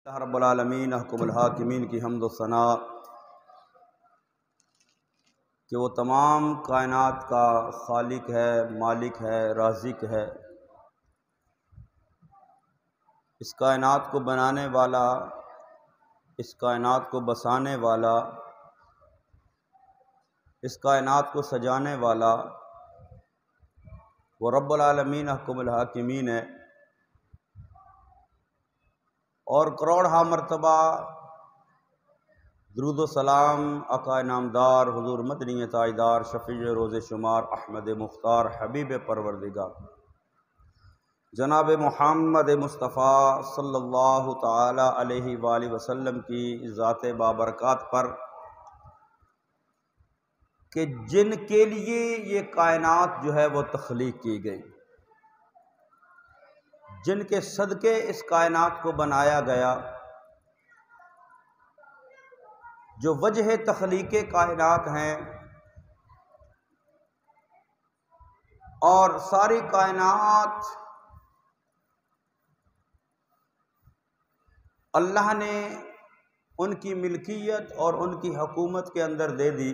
اللہ رب العالمین احکم الحاکمین کی حمد و ثناء کہ وہ تمام کائنات کا خالق ہے، مالک ہے، رازق ہے، اس کائنات کو بنانے والا، اس کائنات کو بسانے والا، اس کائنات کو سجانے والا وہ رب العالمین احکم الحاکمین ہے۔ اور کروڑہا مرتبہ درود و سلام آقا انعامدار حضور مدنی تاجدار شفیع روز شمار احمد مختار حبیب پروردگار جناب محمد مصطفیٰ صلی اللہ تعالی علیہ وآلہ وسلم کی ذات بابرکات پر کہ جن کے لیے یہ کائنات جو ہے وہ تخلیق کی گئی، جن کے صدقے اس کائنات کو بنایا گیا، جو وجہ تخلیق کائنات ہیں، اور ساری کائنات اللہ نے ان کی ملکیت اور ان کی حکومت کے اندر دے دی،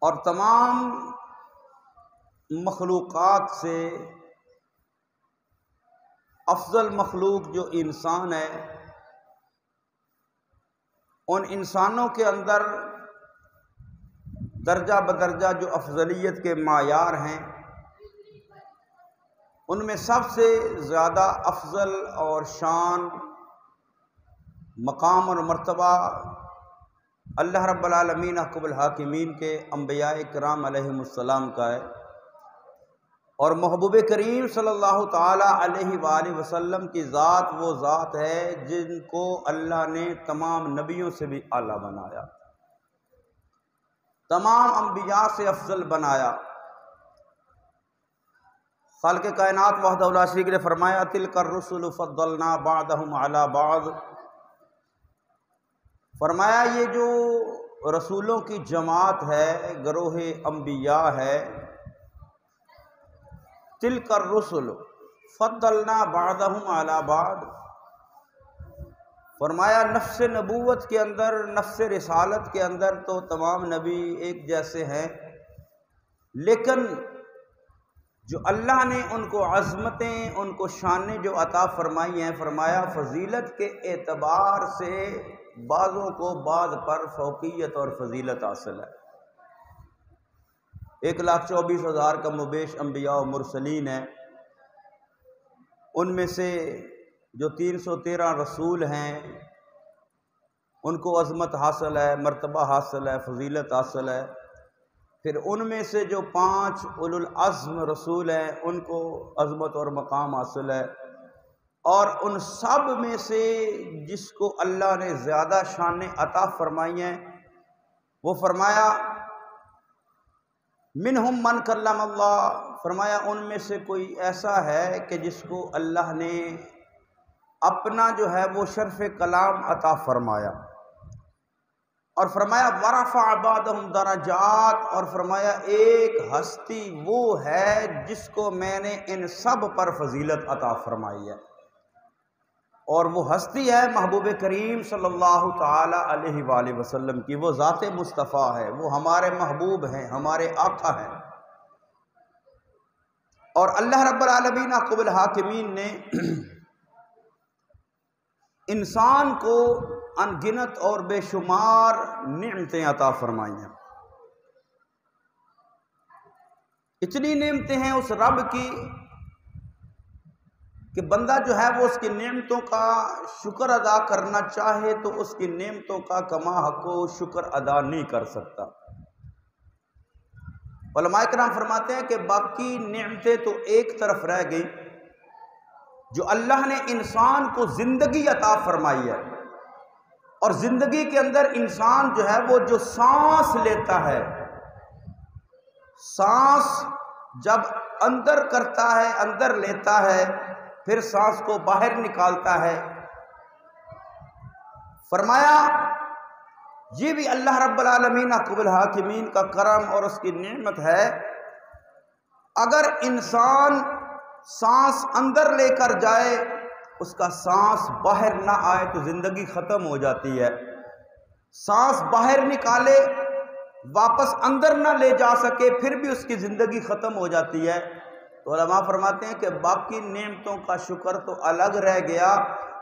اور تمام مخلوقات سے افضل مخلوق جو انسان ہے، ان انسانوں کے اندر درجہ بدرجہ جو افضلیت کے معیار ہیں، ان میں سب سے زیادہ افضل اور شان مقام اور مرتبہ اللہ رب العالمین احکم الحاکمین کے انبیاء کرام علیہم السلام کا ہے، اور محبوب کریم صلی اللہ تعالی علیہ وآلہ وسلم کی ذات وہ ذات ہے جن کو اللہ نے تمام نبیوں سے بھی اعلیٰ بنایا، تمام انبیاء سے افضل بنایا۔ خالق کائنات وحدہ لا شریک نے فرمایا تلک الرسل فضلنا بعضهم علی بعض، فرمایا یہ جو رسولوں کی جماعت ہے، گروہ انبیاء ہے، تلک الرسل فضلنا بعضهم علی بعض، فرمایا نفس نبوت کے اندر، نفس رسالت کے اندر تو تمام نبی ایک جیسے ہیں، لیکن جو اللہ نے ان کو عظمتیں، ان کو شانیں جو عطا فرمائی ہیں، فرمایا فضیلت کے اعتبار سے بعضوں کو بعض پر فوقیت اور فضیلت حاصل ہے۔ 1,24,000 کم و بیش انبیاء و مرسلین ہیں، ان میں سے جو 313 رسول ہیں ان کو عظمت حاصل ہے، مرتبہ حاصل ہے، فضیلت حاصل ہے۔ پھر ان میں سے جو 5 اولو العزم رسول ہیں ان کو عظمت اور مقام حاصل ہے، اور ان سب میں سے جس کو اللہ نے زیادہ شانیں عطا فرمائی ہیں وہ فرمایا منہم من کلم اللہ، فرمایا ان میں سے کوئی ایسا ہے کہ جس کو اللہ نے اپنا جو ہے وہ شرف کلام عطا فرمایا، اور فرمایا ورفع بعضهم درجات، اور فرمایا ایک ہستی وہ ہے جس کو میں نے ان سب پر فضیلت عطا فرمائی ہے، اور وہ ہستی ہے محبوب کریم صلی اللہ تعالی علیہ وآلہ وسلم کی، وہ ذات مصطفیٰ ہے، وہ ہمارے محبوب ہیں، ہمارے آقا ہیں۔ اور اللہ رب العالمین احکم الحاکمین نے انسان کو ان گنت اور بے شمار نعمتیں عطا فرمائی ہیں۔ اتنی نعمتیں ہیں اس رب کی کہ بندہ جو ہے وہ اس کی نعمتوں کا شکر ادا کرنا چاہے تو اس کی نعمتوں کا کما حق و شکر ادا نہیں کر سکتا۔ علماء کرام فرماتے ہیں کہ باقی نعمتیں تو ایک طرف رہ گئی، جو اللہ نے انسان کو زندگی عطا فرمائی ہے، اور زندگی کے اندر انسان جو ہے وہ جو سانس لیتا ہے، سانس جب اندر کرتا ہے، اندر لیتا ہے، پھر سانس کو باہر نکالتا ہے، فرمایا یہ بھی اللہ رب العالمین احکم الحاکمین کا کرم اور اس کی نعمت ہے۔ اگر انسان سانس اندر لے کر جائے، اس کا سانس باہر نہ آئے تو زندگی ختم ہو جاتی ہے، سانس باہر نکالے واپس اندر نہ لے جا سکے پھر بھی اس کی زندگی ختم ہو جاتی ہے۔ تو علماء فرماتے ہیں کہ باقی نعمتوں کا شکر تو الگ رہ گیا،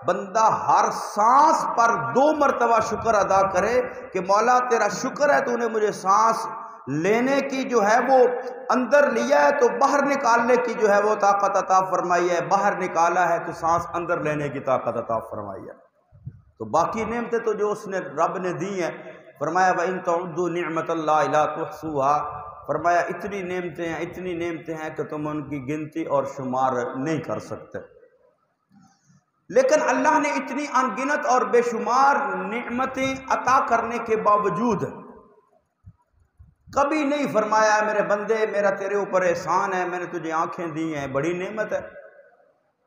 بندہ ہر سانس پر 2 مرتبہ شکر ادا کرے کہ مولا تیرا شکر ہے تو نے مجھے سانس لینے کی جو ہے وہ اندر لیا ہے تو باہر نکالنے کی جو ہے وہ طاقت عطا فرمائی ہے، باہر نکالا ہے تو سانس اندر لینے کی طاقت عطا فرمائی ہے۔ تو باقی نعمتیں تو جو اس نے رب نے دی ہیں، فرمایا وَإِن تَعُدُّوا نِعْمَةَ اللَّهِ لَا تُحْصُوهَا، فرمایا اتنی نعمتیں ہیں کہ تم ان کی گنتی اور شمار نہیں کر سکتے۔ لیکن اللہ نے اتنی انگنت اور بے شمار نعمتیں عطا کرنے کے باوجود کبھی نہیں فرمایا میرے بندے میرا تیرے اوپر احسان ہے، میں نے تجھے آنکھیں دی ہیں، بڑی نعمت ہے،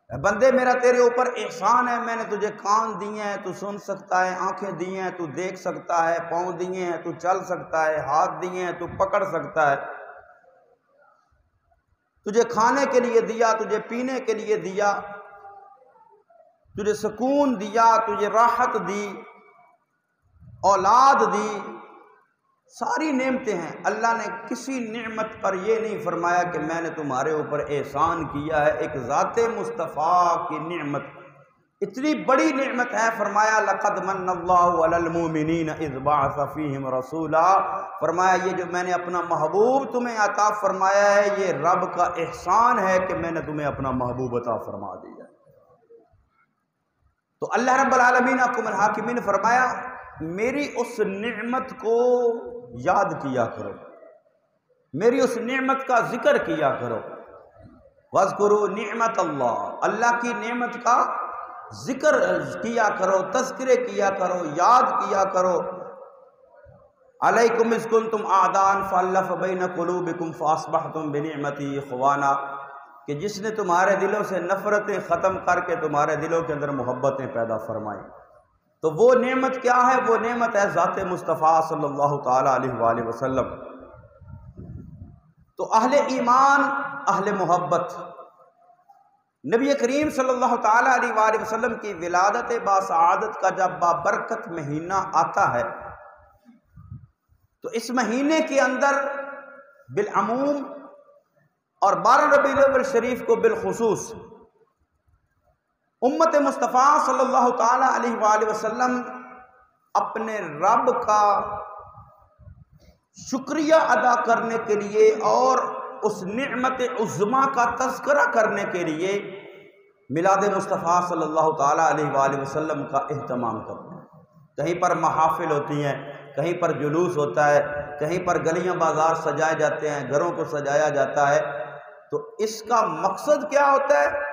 بندے میرا تیرے اوپر احسان ہے، میں نے تجھے کان دیے ہیں تو سن سکتا ہے، آنکھیں دی ہیں تو دیکھ سکتا ہے، پاؤں دیے ہیں تو چل سکتا ہے، ہاتھ دیے ہیں تو پکڑ سکتا ہے، تجھے کھانے کے لیے دیا، تجھے پینے کے لیے دیا، تجھے سکون دیا، تجھے راحت دی، اولاد دی، ساری نعمتیں ہیں۔ اللہ نے کسی نعمت پر یہ نہیں فرمایا کہ میں نے تمہارے اوپر احسان کیا ہے۔ ایک ذات مصطفیٰ کی نعمت اتنی بڑی نعمت ہے، فرمایا لَقَدْ مَنَّ اللَّهُ عَلَى الْمُؤْمِنِينَ إِذْ بَعَثَ فِيهِمْ رَسُولًا، فرمایا یہ جو میں نے اپنا محبوب تمہیں عطا فرمایا ہے یہ رب کا احسان ہے کہ میں نے تمہیں اپنا محبوب عطا فرما دیا۔ تو اللہ رب العالمین حکم الحاکمین فرمایا میری اس نعمت کو یاد کیا کرو، میری اس نعمت کا ذکر کیا کرو، وَاذْكُرُوا نِعْمَةَ اللَّهِ، اللہ کی نعمت کا ذکر کیا کرو، تذکرے کیا کرو، یاد کیا کرو۔ عَلَيْكُمْ إِذْ كُنْتُمْ أَعْدَاءً فَأَلَّفَ بَيْنَ قُلُوبِكُمْ فَأَصْبَحْتُمْ بِنِعْمَتِهِ إِخْوَانًا، کہ جس نے تمہارے دلوں سے نفرتیں ختم کر کے تمہارے دلوں کے اندر محبتیں پیدا فرمائیں۔ تو وہ نعمت کیا ہے؟ وہ نعمت ہے ذات مصطفیٰ صلی اللہ تعالیٰ علیہ وآلہ وسلم۔ تو اہل ایمان، اہل محبت، نبی کریم صلی اللہ تعالیٰ علیہ وآلہ وسلم کی ولادت باسعادت کا جب بابرکت مہینہ آتا ہے تو اس مہینے کے اندر بالعموم اور 12 ربیع الاول شریف کو بالخصوص امت مصطفیٰ صلی اللہ تعالیٰ علیہ وآلہ وسلم اپنے رب کا شکریہ ادا کرنے کے لیے اور اس نعمت عظمیٰ کا تذکرہ کرنے کے لیے میلاد مصطفیٰ صلی اللہ تعالیٰ علیہ وآلہ وسلم کا اہتمام کرتے ہیں۔ کہیں پر محافل ہوتی ہیں، کہیں پر جلوس ہوتا ہے، کہیں پر گلیاں بازار سجائے جاتے ہیں، گھروں کو سجایا جاتا ہے۔ تو اس کا مقصد کیا ہوتا ہے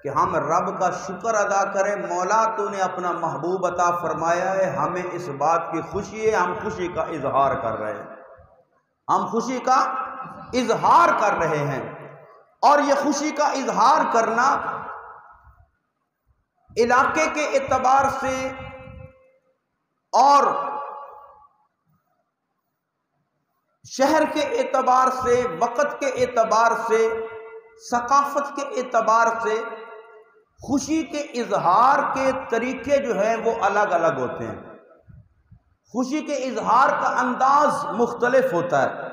کہ ہم رب کا شکر ادا کریں، مولا تو نے اپنا محبوب عطا فرمایا ہے، ہمیں اس بات کی خوشی ہے، ہم خوشی کا اظہار کر رہے ہیں، ہم خوشی کا اظہار کر رہے ہیں۔ اور یہ خوشی کا اظہار کرنا علاقے کے اعتبار سے اور شہر کے اعتبار سے، وقت کے اعتبار سے، ثقافت کے اعتبار سے خوشی کے اظہار کے طریقے جو ہیں وہ الگ الگ ہوتے ہیں، خوشی کے اظہار کا انداز مختلف ہوتا ہے،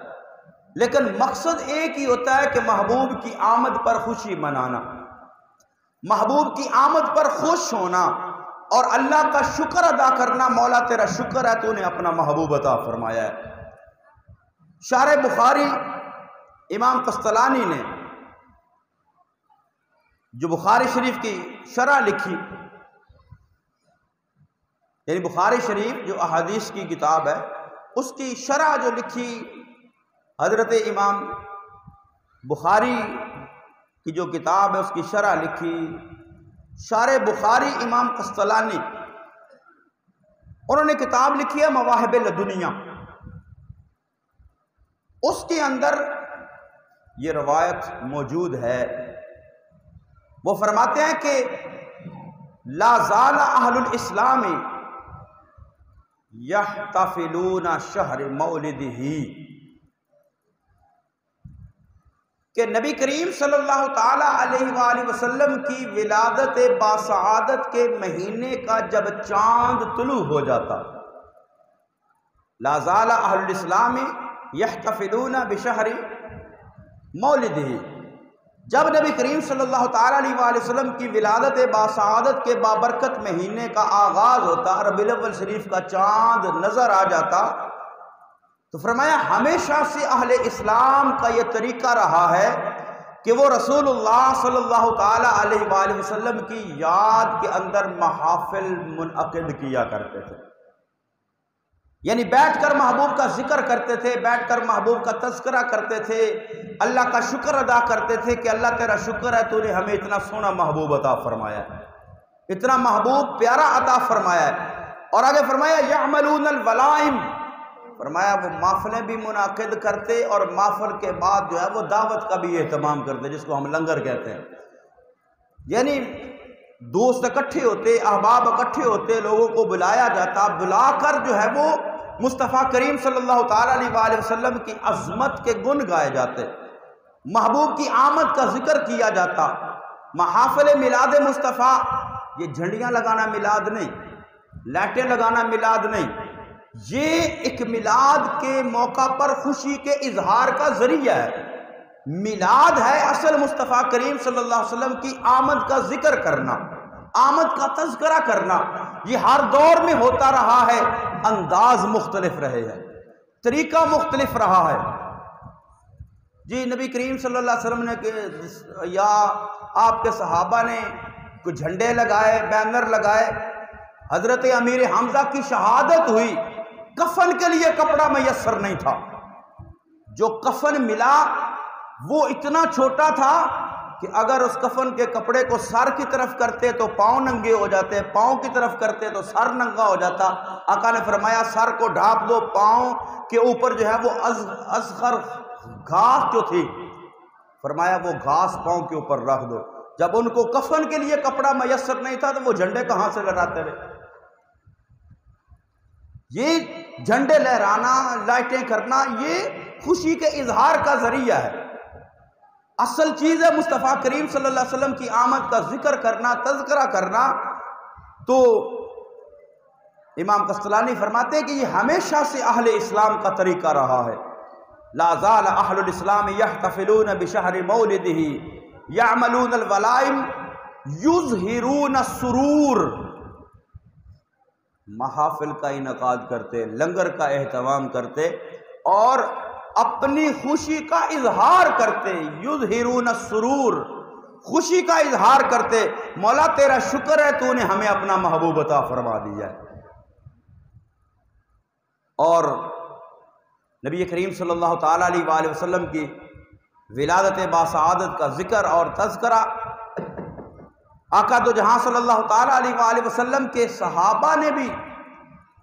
لیکن مقصد ایک ہی ہوتا ہے کہ محبوب کی آمد پر خوشی منانا، محبوب کی آمد پر خوش ہونا اور اللہ کا شکر ادا کرنا۔ مولا تیرا شکر ہے تو نے اپنا محبوب عطا فرمایا ہے۔ شارح بخاری امام قسطلانی نے جو بخاری شریف کی شرح لکھی، یعنی بخاری شریف جو احادیث کی کتاب ہے اس کی شرح جو لکھی، حضرت امام بخاری کی جو کتاب ہے اس کی شرح لکھی شارح بخاری امام قسطلانی، انہوں نے کتاب لکھی ہے مواہب لدنیہ۔ اس کے اندر یہ روایت موجود ہے، وہ فرماتے ہیں کہ لا زال اہل الاسلام یحتفلون شہر مولدہ، کہ نبی کریم صلی اللہ تعالیٰ علیہ وآلہ وسلم کی ولادت باسعادت کے مہینے کا جب چاند طلوع ہو جاتا، لا زال اہل الاسلام یحتفلون بشہر مولدہ، جب نبی کریم صلی اللہ تعالیٰ علیہ وآلہ وسلم کی ولادت باسعادت کے بابرکت مہینے کا آغاز ہوتا، ربیع الاول شریف کا چاند نظر آ جاتا، تو فرمایا ہمیشہ سے اہل اسلام کا یہ طریقہ رہا ہے کہ وہ رسول اللہ صلی اللہ تعالیٰ علیہ وآلہ وسلم کی یاد کے اندر محافل منعقد کیا کرتے تھے، یعنی بیٹھ کر محبوب کا ذکر کرتے تھے، بیٹھ کر محبوب کا تذکرہ کرتے تھے، اللہ کا شکر ادا کرتے تھے کہ اللہ تیرا شکر ہے تو نے ہمیں اتنا سونا محبوب عطا فرمایا ہے، اتنا محبوب پیارا عطا فرمایا ہے۔ اور آگے فرمایا یعملون الولائم، فرمایا وہ محفلیں بھی منعقد کرتے اور محفل کے بعد جو ہے وہ دعوت کا بھی اہتمام کرتے، جس کو ہم لنگر کہتے ہیں، یعنی دوست اکٹھے ہوتے، احباب اکٹھے ہوتے، لوگوں کو بلایا جاتا، بلا کر جو ہے وہ مصطفیٰ کریم صلی اللہ تعالیٰ علیہ وآلہ وسلم کی عظمت کے گن گائے جاتے، محبوب کی آمد کا ذکر کیا جاتا۔ محافل میلاد مصطفیٰ یہ جھنڈیاں لگانا میلاد نہیں، لائٹیں لگانا میلاد نہیں، یہ ایک میلاد کے موقع پر خوشی کے اظہار کا ذریعہ ہے۔ میلاد ہے اصل مصطفیٰ کریم صلی اللہ علیہ وسلم کی آمد کا ذکر کرنا، آمد کا تذکرہ کرنا، یہ ہر دور میں ہوتا رہا ہے، انداز مختلف رہے ہیں، طریقہ مختلف رہا ہے۔ جی نبی کریم صلی اللہ علیہ وسلم نے یا آپ کے صحابہ نے کوئی جھنڈے لگائے، بینر لگائے، حضرت امیر حمزہ کی شہادت ہوئی، کفن کے لیے کپڑا میسر نہیں تھا، جو کفن ملا وہ اتنا چھوٹا تھا کہ اگر اس کفن کے کپڑے کو سر کی طرف کرتے تو پاؤں ننگے ہو جاتے، پاؤں کی طرف کرتے تو سر ننگا ہو جاتا۔ آقا نے فرمایا سر کو ڈھانپ دو، پاؤں کے اوپر جو ہے وہ اصغر گھاس جو تھی، فرمایا وہ گھاس پاؤں کے اوپر رکھ دو۔ جب ان کو کفن کے لیے کپڑا میسر نہیں تھا تو وہ جھنڈے کہاں سے لہراتے رہے؟ یہ جھنڈے لہرانا، لائٹیں کرنا، یہ خوشی کے اظہار کا ذریعہ ہے۔ اصل چیز ہے مصطفیٰ کریم صلی اللہ علیہ وسلم کی آمد کا ذکر کرنا، تذکرہ کرنا۔ تو امام قسطلانی فرماتے ہیں کہ یہ ہمیشہ سے اہل اسلام کا طریقہ رہا ہے۔ لا زال اہل الاسلام یحتفلون بشہر مولدہ یعملون الولائم یظہرون السرور، محافل کا انعقاد کرتے، لنگر کا اہتمام کرتے اور اپنی خوشی کا اظہار کرتے، یظہرون السرور، خوشی کا اظہار کرتے، مولا تیرا شکر ہے تو نے ہمیں اپنا محبوب عطا فرما دیا ہے۔ اور نبی کریم صلی اللہ تعالیٰ علیہ وآلہ وسلم کی ولادت باسعادت کا ذکر اور تذکرہ، آقا دو جہاں صلی اللہ تعالیٰ علیہ وآلہ وسلم کے صحابہ نے بھی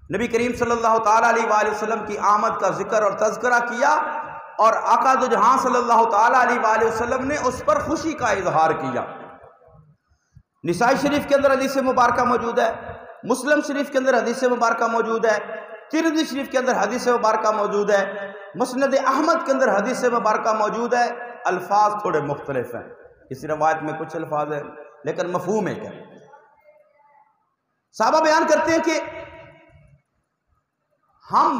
نبی کریم صلی اللہ تعالیٰ علیہ وآلہ وسلم کی آمد کا ذکر اور تذکرہ کیا، اور آقا دو جہاں صلی اللہ تعالیٰ علیہ وآلہ وسلم نے اس پر خوشی کا اظہار کیا۔ نسائی شریف کے اندر حدیث مبارکہ موجود ہے، مسلم شریف کے اندر حدیث مبارکہ موجود ہے، ترمذی شریف کے اندر حدیث مبارکہ موجود ہے، مسند احمد کے اندر حدیث مبارکہ موجود ہے۔ الفاظ تھوڑے مختلف ہیں، اس روایت میں کچھ الفاظ ہیں لیکن مفہوم ایک ہے۔ صحابہ بیان کرتے ہیں کہ ہم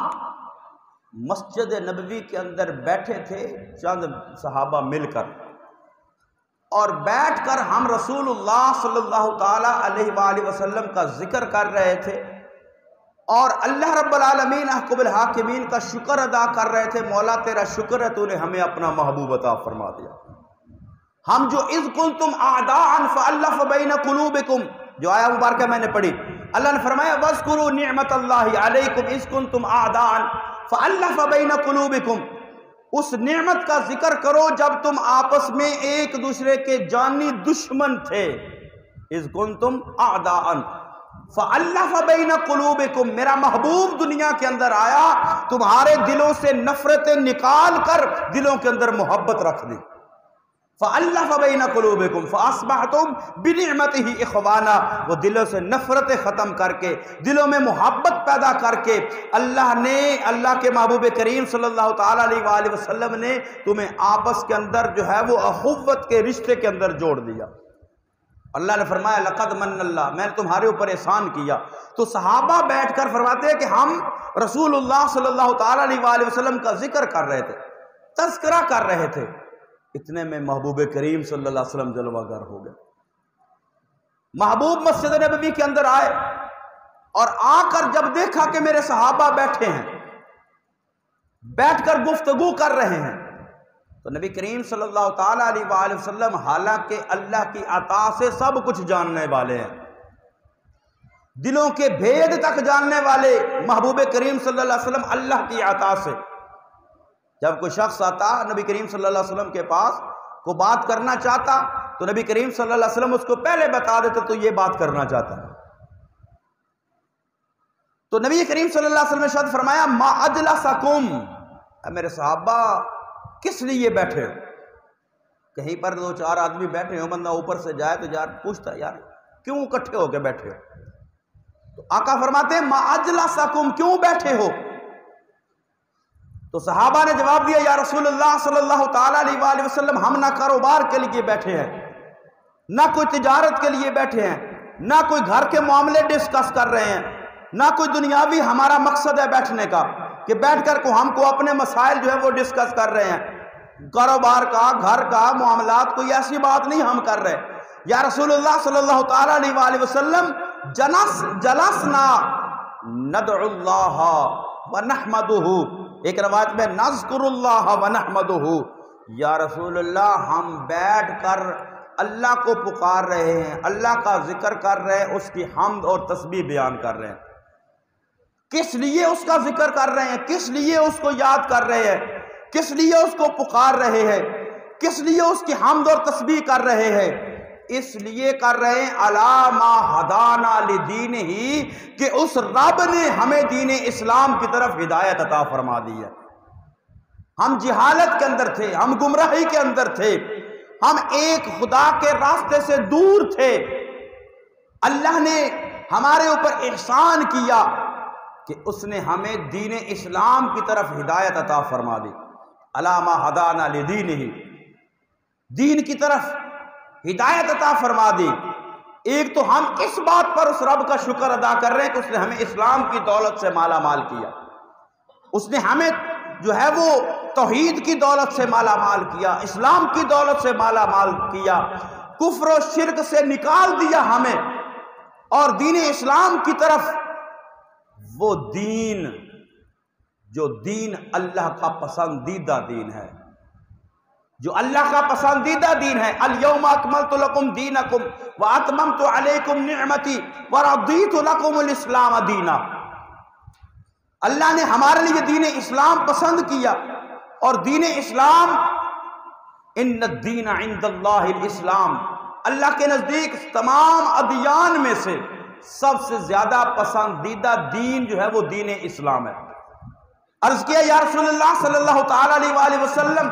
مسجد نبوی کے اندر بیٹھے تھے چند صحابہ مل کر، اور بیٹھ کر ہم رسول اللہ صلی اللہ تعالی علیہ وآلہ وسلم کا ذکر کر رہے تھے اور اللہ رب العالمین احکم الحاکمین کا شکر ادا کر رہے تھے، مولا تیرا شکر ہے تو نے ہمیں اپنا محبوب عطا فرما دیا۔ ہم جو اذ کنتم اعداء فالف بین قلوبکم، جو آیہ مبارکہ میں نے پڑھی، اللہ نے فرمایا واذکروا نعمت اللہ علیکم اذ کنتم اعداء فالف بین قلوبکم، اس نعمت کا ذکر کرو جب تم آپس میں ایک دوسرے کے جانی دشمن تھے۔ اذ کنتم اعداء فالف بین قلوبکم، میرا محبوب دنیا کے اندر آیا، تمہارے دلوں سے نفرتیں نکال کر دلوں کے اندر محبت رکھ دی۔ فَأَلَّفَ بَيْنَ قُلُوبِكُمْ فَأَصْبَحْتُمْ بِنِعْمَتِهِ إِخْوَانًا، وہ دلوں سے نفرتیں ختم کر کے، دلوں میں محبت پیدا کر کے اللہ کے محبوب کریم صلی اللہ تعالیٰ علیہ وآلہ وسلم نے تمہیں آپس کے اندر جو ہے وہ اخوت کے رشتے کے اندر جوڑ دیا۔ اللہ نے فرمایا لقد من اللہ، میں نے تمہارے اوپر احسان کیا۔ تو صحابہ بیٹھ کر فرماتے ہیں کہ ہم رسول اللہ صلی اللہ تعالیٰ علیہ وآلہ وسلم کا ذکر کر رہے تھے، تذکرہ کر رہے تھے، اتنے میں محبوب کریم صلی اللہ علیہ وسلم جلوہ گر ہو گئے۔ محبوب مسجد نبوی کے اندر آئے اور آ کر جب دیکھا کہ میرے صحابہ بیٹھے ہیں، بیٹھ کر گفتگو کر رہے ہیں، تو نبی کریم صلی اللہ تعالیٰ علیہ وآلہ وسلم حالانکہ اللہ کی عطا سے سب کچھ جاننے والے ہیں، دلوں کے بھید تک جاننے والے محبوب کریم صلی اللہ علیہ وسلم اللہ کی عطا سے، جب کوئی شخص آتا نبی کریم صلی اللہ علیہ وسلم کے پاس کو بات کرنا چاہتا تو نبی کریم صلی اللہ علیہ وسلم اس کو پہلے بتا دیتے تو یہ بات کرنا چاہتا ہے۔ تو نبی کریم صلی اللہ علیہ وسلم نے شاد فرمایا ما اجلسکم، اے میرے صحابہ کس لیے بیٹھے ہو؟ کہیں پر دو چار آدمی بیٹھے ہو، بندہ اوپر سے جائے تو یار پوچھتا ہے یار کیوں اکٹھے ہو کے بیٹھے ہو؟ تو آقا فرماتے ہیں ما اجلسکم، کیوں بیٹھے ہو؟ تو صحابہ نے جواب دیا یا رسول اللہ صلی اللہ تعالیٰ علیہ وآلہ وسلم ہم نہ کاروبار کے لیے بیٹھے ہیں، نہ کوئی تجارت کے لیے بیٹھے ہیں، نہ کوئی گھر کے معاملے ڈسکس کر رہے ہیں، نہ کوئی دنیاوی ہمارا مقصد ہے بیٹھنے کا کہ بیٹھ کر ہم کو اپنے مسائل جو ہے وہ ڈسکس کر رہے ہیں، کاروبار کا گھر کا معاملات کوئی ایسی بات نہیں ہم کر رہے۔ یا رسول اللہ صلی اللہ تعالیٰ علیہ وآلہ وسلم جلسنا ندعو اللہ ونحمدہ، ایک روایت میں نذکر اللہ ونحمدہ، یا رسول اللہ ہم بیٹھ کر اللہ کو پکار رہے ہیں، اللہ کا ذکر کر رہے ہیں، اس کی حمد اور تسبیح بیان کر رہے ہیں۔ کس لیے اس کا ذکر کر رہے ہیں؟ کس لیے اس کو یاد کر رہے ہیں؟ کس لیے اس کو پکار رہے ہیں؟ کس لیے اس کی حمد اور تسبیح کر رہے ہیں؟ اس لیے کر رہے ہیں علی ما ہدانا لدینہ، کہ اس رب نے ہمیں دین اسلام کی طرف ہدایت عطا فرما دی ہے۔ ہم جہالت کے اندر تھے، ہم گمراہی کے اندر تھے، ہم ایک خدا کے راستے سے دور تھے۔ اللہ نے ہمارے اوپر احسان کیا کہ اس نے ہمیں دین اسلام کی طرف ہدایت عطا فرما دی، علی ما ہدانا لدینہ، دین کی طرف ہدایت عطا فرما دی۔ ایک تو ہم اس بات پر اس رب کا شکر ادا کر رہے ہیں کہ اس نے ہمیں اسلام کی دولت سے مالا مال کیا، اس نے ہمیں جو ہے وہ توحید کی دولت سے مالا مال کیا، اسلام کی دولت سے مالا مال کیا، کفر و شرک سے نکال دیا ہمیں، اور دین اسلام کی طرف، وہ دین جو دین اللہ کا پسندیدہ دین ہے، جو اللہ کا پسندیدہ دین ہے۔ الیوم اکملت لکم دینکم واتممت علیکم نعمتی ورضیت لکم الاسلام دینا۔ اللہ نے ہمارے لیے دین اسلام پسند کیا، اور دین اسلام ان الدین عند اللہ الاسلام، اللہ کے نزدیک تمام ادیان میں سے سب سے زیادہ پسندیدہ دین جو ہے وہ دین اسلام ہے۔ عرض کیا یا رسول اللہ صلی اللہ تعالیٰ علیہ وآلہ وسلم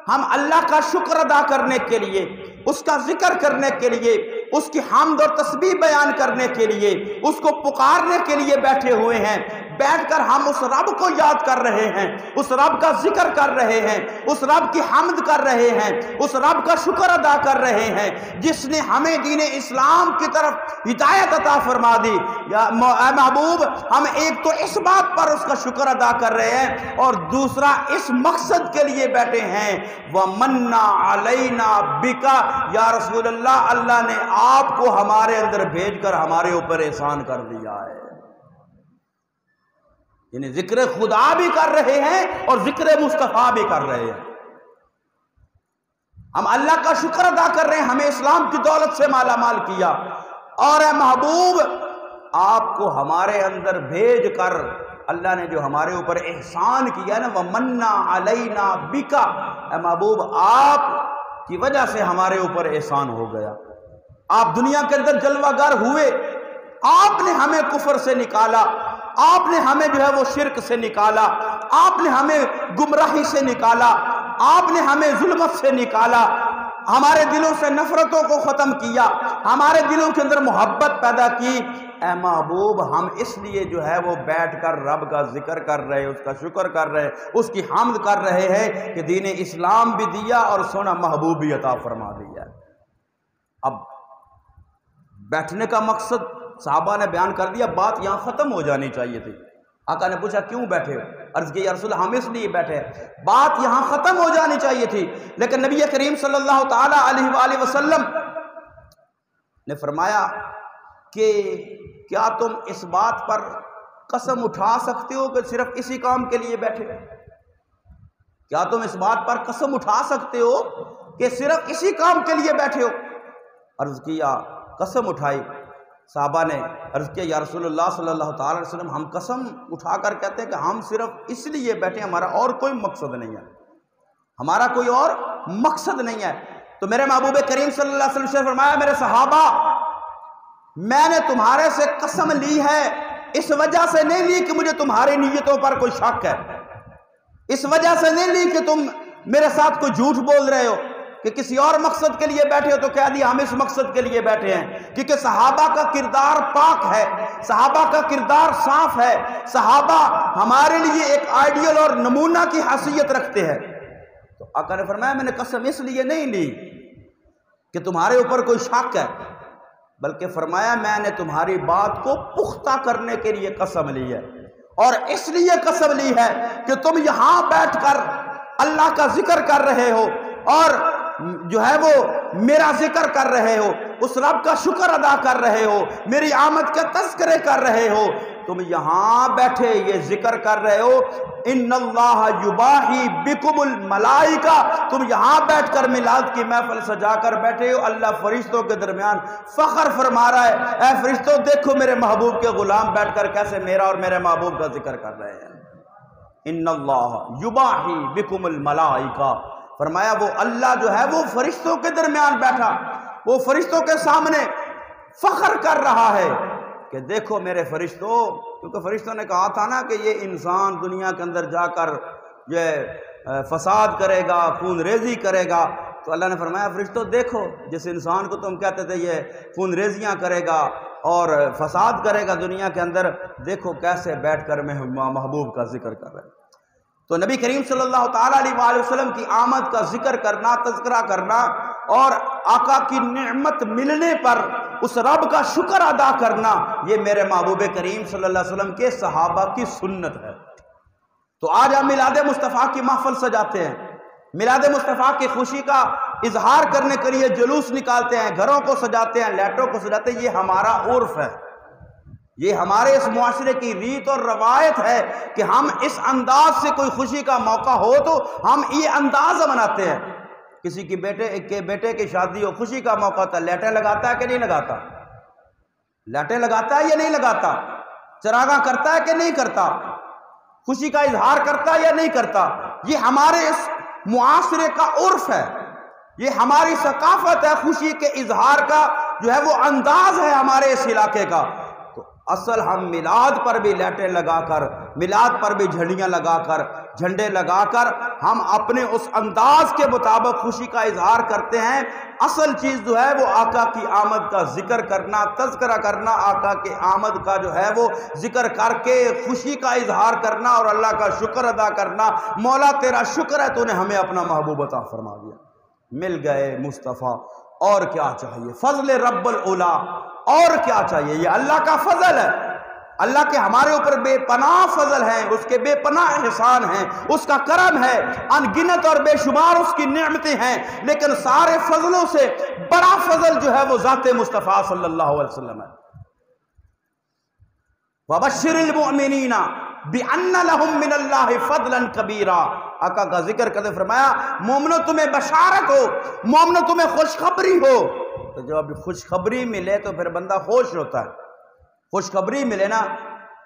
ہم اللہ کا شکر ادا کرنے کے لیے، اس کا ذکر کرنے کے لیے، اس کی حمد اور تسبیح بیان کرنے کے لیے، اس کو پکارنے کے لیے بیٹھے ہوئے ہیں۔ بیٹھ کر ہم اس رب کو یاد کر رہے ہیں، اس رب کا ذکر کر رہے ہیں، اس رب کی حمد کر رہے ہیں، اس رب کا شکر ادا کر رہے ہیں جس نے ہمیں دین اسلام کی طرف ہدایت عطا فرما دی۔ یا اے محبوب ہم ایک تو اس بات پر اس کا شکر ادا کر رہے ہیں، اور دوسرا اس مقصد کے لیے بیٹھے ہیں وَمَنَّا عَلَيْنَا بِكَ، یا رسول اللہ اللہ نے آپ کو ہمارے اندر بھیج کر ہمارے اوپر احسان کر دیا ہے۔ یعنی ذکر خدا بھی کر رہے ہیں اور ذکر مصطفیٰ بھی کر رہے ہیں۔ ہم اللہ کا شکر ادا کر رہے ہیں، ہمیں اسلام کی دولت سے مالا مال کیا، اور اے محبوب آپ کو ہمارے اندر بھیج کر اللہ نے جو ہمارے اوپر احسان کیا نا وَمَنَّا عَلَيْنَا بِكَ، اے محبوب آپ کی وجہ سے ہمارے اوپر احسان ہو گیا۔ آپ دنیا کے اندر جلوہ گر ہوئے، آپ نے ہمیں کفر سے نکالا، آپ نے ہمیں جو ہے وہ شرک سے نکالا، آپ نے ہمیں گمراہی سے نکالا، آپ نے ہمیں ظلمت سے نکالا، ہمارے دلوں سے نفرتوں کو ختم کیا، ہمارے دلوں کے اندر محبت پیدا کی۔ اے محبوب، ہم اس لیے جو ہے وہ بیٹھ کر رب کا ذکر کر رہے، اس کا شکر کر رہے، اس کی حمد کر رہے ہیں کہ دین اسلام بھی دیا اور سونا محبوب بھی عطا فرما دیا۔ اب بیٹھنے کا مقصد صحابہ نے بیان کر دیا، بات یہاں ختم ہو جانی چاہیے تھی۔ آقا نے پوچھا کیوں بیٹھے ہو؟ عرض کی یا رسول ہم اس لیے بیٹھے ہیں، بات یہاں ختم ہو جانی چاہیے تھی، لیکن نبی کریم صلی اللہ تعالی علیہ وآلہ وسلم نے فرمایا کہ کیا تم اس بات پر قسم اٹھا سکتے ہو کہ صرف اسی کام کے لیے بیٹھے ہو؟ کیا تم اس بات پر قسم اٹھا سکتے ہو کہ صرف اسی کام کے لیے بیٹھے ہو؟ عرض کیا قسم اٹھائی۔ صحابہ نے عرض کیا یا رسول اللہ صلی اللہ تعالی علیہ وسلم ہم قسم اٹھا کر کہتے ہیں کہ ہم صرف اس لیے بیٹھے، ہمارا اور کوئی مقصد نہیں ہے، ہمارا کوئی اور مقصد نہیں ہے۔ تو میرے محبوب کریم صلی اللہ علیہ وسلم نے فرمایا میرے صحابہ، میں نے تمہارے سے قسم لی ہے، اس وجہ سے نہیں لی کہ مجھے تمہاری نیتوں پر کوئی شک ہے، اس وجہ سے نہیں لی کہ تم میرے ساتھ کوئی جھوٹ بول رہے ہو کہ کسی اور مقصد کے لیے بیٹھے ہو، تو کہہ دیا ہم اس مقصد کے لیے بیٹھے ہیں، کیونکہ صحابہ کا کردار پاک ہے، صحابہ کا کردار صاف ہے، صحابہ ہمارے لیے ایک آئیڈیل اور نمونہ کی حیثیت رکھتے ہیں۔ تو آقا نے فرمایا میں نے قسم اس لیے نہیں لی کہ تمہارے اوپر کوئی شک ہے، بلکہ فرمایا میں نے تمہاری بات کو پختہ کرنے کے لیے قسم لی ہے، اور اس لیے قسم لی ہے کہ تم یہاں بیٹھ کر اللہ کا ذکر کر رہے ہو اور جو ہے وہ میرا ذکر کر رہے ہو، اس رب کا شکر ادا کر رہے ہو، میری آمد کے تذکرے کر رہے ہو، تم یہاں بیٹھے یہ ذکر کر رہے ہو ان اللہ یباہی بکم الملائکہ، تم یہاں بیٹھ کر میلاد کی محفل سجا کر بیٹھے ہو، اللہ فرشتوں کے درمیان فخر فرما رہا ہے، اے فرشتوں دیکھو میرے محبوب کے غلام بیٹھ کر کیسے میرا اور میرے محبوب کا ذکر کر رہے ہیں۔ ان اللہ یباہی بکم الملائکہ، فرمایا وہ اللہ جو ہے وہ فرشتوں کے درمیان بیٹھا، وہ فرشتوں کے سامنے فخر کر رہا ہے کہ دیکھو میرے فرشتوں، کیونکہ فرشتوں نے کہا تھا نا کہ یہ انسان دنیا کے اندر جا کر یہ فساد کرے گا، خون ریزی کرے گا، تو اللہ نے فرمایا فرشتوں دیکھو جس انسان کو تم کہتے تھے یہ خون ریزیاں کرے گا اور فساد کرے گا دنیا کے اندر، دیکھو کیسے بیٹھ کر میں محبوب کا ذکر کر رہے ہیں۔ تو نبی کریم صلی اللہ تعالیٰ علیہ وآلہ وسلم کی آمد کا ذکر کرنا، تذکرہ کرنا اور آقا کی نعمت ملنے پر اس رب کا شکر ادا کرنا، یہ میرے محبوب کریم صلی اللہ علیہ وسلم کے صحابہ کی سنت ہے۔ تو آج ہم میلاد مصطفیٰ کی محفل سجاتے ہیں، میلاد مصطفیٰ کی خوشی کا اظہار کرنے کے لیے جلوس نکالتے ہیں، گھروں کو سجاتے ہیں، لیٹوں کو سجاتے ہیں، یہ ہمارا عرف ہے، یہ ہمارے اس معاشرے کی ریت اور روایت ہے کہ ہم اس انداز سے کوئی خوشی کا موقع ہو تو ہم یہ انداز مناتے ہیں۔ کسی کی بیٹے کی شادی ہو، خوشی کا موقع ہوتا ہے، لیٹیں لگاتا ہے کہ نہیں لگاتا؟ لیٹیں لگاتا ہے یا نہیں لگاتا؟ چراغاں کرتا ہے کہ نہیں کرتا؟ خوشی کا اظہار کرتا ہے یا نہیں کرتا؟ یہ ہمارے اس معاشرے کا عرف ہے، یہ ہماری ثقافت ہے، خوشی کے اظہار کا جو ہے وہ انداز ہے ہمارے اس علاقے کا۔ تو اصل ہم میلاد پر بھی لیٹیں لگا کر، میلاد پر بھی جھنڈیاں لگا کر، جھنڈے لگا کر ہم اپنے اس انداز کے مطابق خوشی کا اظہار کرتے ہیں۔ اصل چیز جو ہے وہ آقا کی آمد کا ذکر کرنا، تذکرہ کرنا، آقا کی آمد کا جو ہے وہ ذکر کر کے خوشی کا اظہار کرنا اور اللہ کا شکر ادا کرنا، مولا تیرا شکر ہے تو نے ہمیں اپنا محبوب عطا فرما دیا، مل گئے مصطفیٰ، اور کیا چاہیے؟ فضل رب العلا، اور کیا چاہیے؟ یہ اللہ کا فضل ہے، اللہ کے ہمارے اوپر بے پناہ فضل ہیں، اس کے بے پناہ احسان ہیں، اس کا کرم ہے، ان گنت اور بے شمار اس کی نعمتیں ہیں، لیکن سارے فضلوں سے بڑا فضل جو ہے وہ ذات مصطفیٰ صلی اللہ علیہ وسلم ہے۔ وَبَشِّرِ الْمُؤْمِنِينَ بِأَنَّ لَهُم مِّنَ اللَّهِ فَضْلًا كَبِيرًا، آقا کا ذکر کرتے فرمایا مومنو تمہیں بشارت ہو، مومنو تمہیں خوشخبری ہو۔ تو جب اب خوشخبری ملے تو پھر بندہ خوش ہوتا ہے، خوشخبری ملے نا،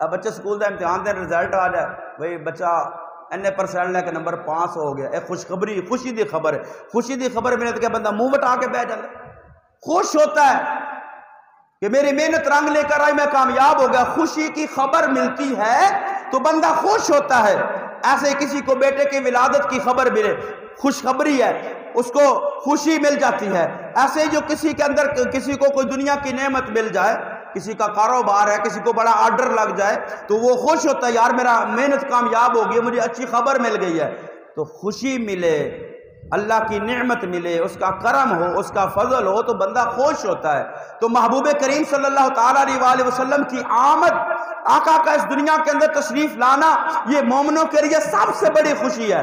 اب بچے سکول دا امتحان دے رزلٹ آ جائے، بھئی بچہ %% لے کے نمبر 5 ہو گیا، ایک خوشخبری، خوشی دی خبر ہے، خوشی دی خبر ملے تو کہ بندہ منہ وٹا کے بیٹھ جاتا ہے، خوش ہوتا ہے کہ میری محنت رنگ لے کر آئی، میں کامیاب ہو گیا۔ خوشی کی خبر ملتی ہے تو بندہ خوش ہوتا ہے۔ ایسے کسی کو بیٹے کی ولادت کی خبر ملے، خوشخبری ہے، اس کو خوشی مل جاتی ہے۔ ایسے ہی جو کسی کے اندر کسی کو کوئی دنیا کی نعمت مل جائے، کسی کا کاروبار ہے، کسی کو بڑا آرڈر لگ جائے تو وہ خوش ہوتا ہے، یار میرا محنت کامیاب ہو گئی، مجھے اچھی خبر مل گئی ہے۔ تو خوشی ملے، اللہ کی نعمت ملے، اس کا کرم ہو، اس کا فضل ہو تو بندہ خوش ہوتا ہے۔ تو محبوب کریم صلی اللہ تعالیٰ علیہ وآلہ وسلم کی آمد، آقا کا اس دنیا کے اندر تشریف لانا، یہ مومنوں کے لیے سب سے بڑی خوشی ہے۔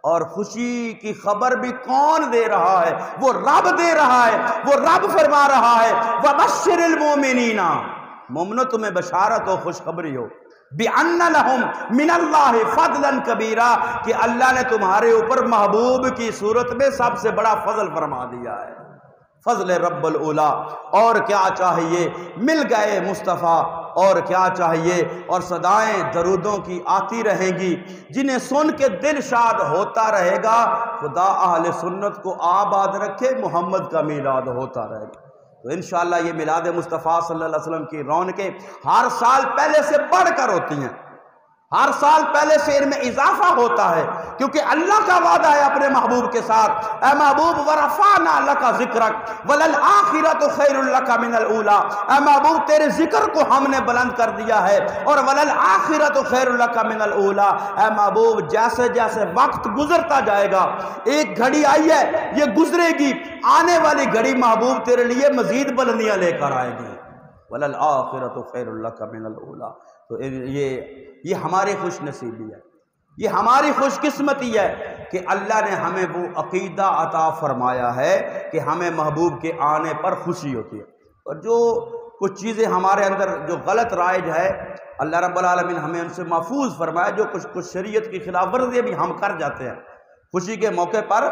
اور خوشی کی خبر بھی کون دے رہا ہے؟ وہ رب دے رہا ہے، وہ رب فرما رہا ہے وَبَشِّرِ الْمُؤْمِنِينَ، مومنوں تمہیں بشارت ہو، خوشخبری ہو، بِأَنَّ لَهُمْ مِنَ اللَّهِ فَضْلًا كَبِيرًا، کہ اللہ نے تمہارے اوپر محبوب کی صورت میں سب سے بڑا فضل فرما دیا ہے۔ فضل رب الاولا، اور کیا چاہیے، مل گئے مصطفیٰ، اور کیا چاہیے، اور صدائیں درودوں کی آتی رہیں گی جنہیں سن کے دل شاد ہوتا رہے گا۔ خدا اہل سنت کو آباد رکھے، محمد کا میلاد ہوتا رہے گا۔ تو انشاءاللہ یہ میلاد مصطفیٰ صلی اللہ علیہ وسلم کی رونقیں ہر سال پہلے سے بڑھ کر ہوتی ہیں، ہر سال پہلے سے ان میں اضافہ ہوتا ہے، کیونکہ اللہ کا وعدہ ہے اپنے محبوب کے ساتھ، اے محبوب وَرَفَعْنَا لَكَ ذِكْرَكَ وَلَلْآخِرَةُ خَيْرٌ لَكَ مِنَ الْأُولَىٰ، اے محبوب تیرے ذکر کو ہم نے بلند کر دیا ہے، اور وَلَلْآخِرَةُ خَيْرٌ لَكَ مِنَ الْأُولَىٰ، اے محبوب جیسے جیسے وقت گزرتا جائے گا، ایک گھڑی آئی ہے یہ گزرے گی، آنے والی گھڑی محبوب تیرے لیے مزید بلندیاں لے کر آئے گی، وَلَلْآخِرَةُ خَيْرٌ لَكَ مِنَ الْأُولَىٰ۔ تو یہ ہماری خوش نصیبی ہے، یہ ہماری خوش قسمتی ہے کہ اللہ نے ہمیں وہ عقیدہ عطا فرمایا ہے کہ ہمیں محبوب کے آنے پر خوشی ہوتی ہے۔ اور جو کچھ چیزیں ہمارے اندر جو غلط رائج ہے، اللہ رب العالمین ہمیں ان سے محفوظ فرمائے۔ جو کچھ شریعت کی خلاف ورزی بھی ہم کر جاتے ہیں خوشی کے موقع پر،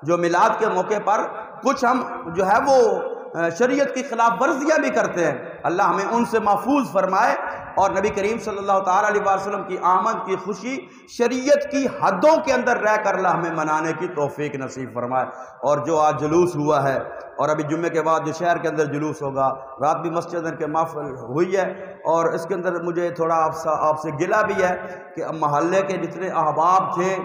جو میلاد کے موقع پر کچھ ہم جو ہے وہ شریعت کی خلاف ورزیاں بھی کرتے ہیں، اللہ ہمیں ان سے محفوظ فرمائے، اور نبی کریم صلی اللہ تعالیٰ علیہ وسلم کی آمد کی خوشی شریعت کی حدوں کے اندر رہ کر اللہ ہمیں منانے کی توفیق نصیب فرمائے۔ اور جو آج جلوس ہوا ہے، اور ابھی جمعے کے بعد جو شہر کے اندر جلوس ہوگا، رات بھی مسجد کے محفل ہوئی ہے، اور اس کے اندر مجھے تھوڑا آپ سے گلہ بھی ہے کہ محلے کے جتنے احباب تھے،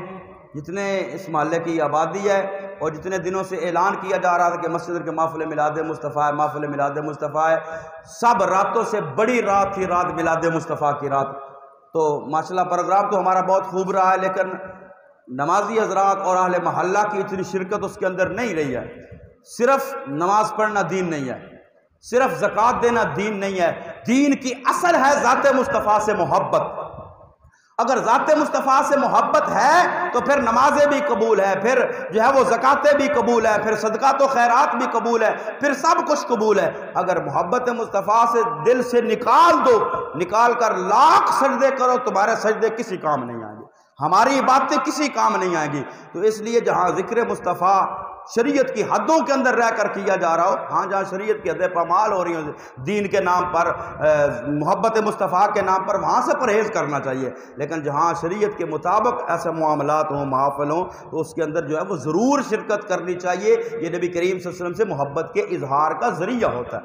جتنے اس محلے کی آبادی ہے، اور جتنے دنوں سے اعلان کیا جا رہا تھا کہ مسجد کے محفل میلاد مصطفیٰ ہے، محفل میلاد مصطفیٰ ہے، سب راتوں سے بڑی رات تھی رات میلاد مصطفیٰ کی رات۔ تو ماشاءاللہ پروگرام تو ہمارا بہت خوب رہا ہے، لیکن نمازی حضرات اور اہل محلہ کی اتنی شرکت اس کے اندر نہیں رہی ہے۔ صرف نماز پڑھنا دین نہیں ہے، صرف زکوٰۃ دینا دین نہیں ہے، دین کی اصل ہے ذات مصطفیٰ سے محبت۔ اگر ذات مصطفیٰ سے محبت ہے تو پھر نمازیں بھی قبول ہے، پھر جو ہے وہ زکاتیں بھی قبول ہے، پھر صدقات و خیرات بھی قبول ہے، پھر سب کچھ قبول ہے۔ اگر محبت مصطفیٰ سے دل سے نکال دو، نکال کر لاکھ سجدے کرو، تمہارے سجدے کسی کام نہیں آئیں گے، ہماری باتیں کسی کام نہیں آئیں گی۔ تو اس لیے جہاں ذکر مصطفیٰ شریعت کی حدوں کے اندر رہ کر کیا جا رہا ہو، ہاں جہاں شریعت کی حدیں پامال ہو رہی ہیں دین کے نام پر، محبت مصطفیٰ کے نام پر، وہاں سے پرہیز کرنا چاہیے۔ لیکن جہاں شریعت کے مطابق ایسے معاملات ہوں، محافل ہوں، تو اس کے اندر جو ہے وہ ضرور شرکت کرنی چاہیے۔ یہ نبی کریم صلی اللہ علیہ وسلم سے محبت کے اظہار کا ذریعہ ہوتا ہے۔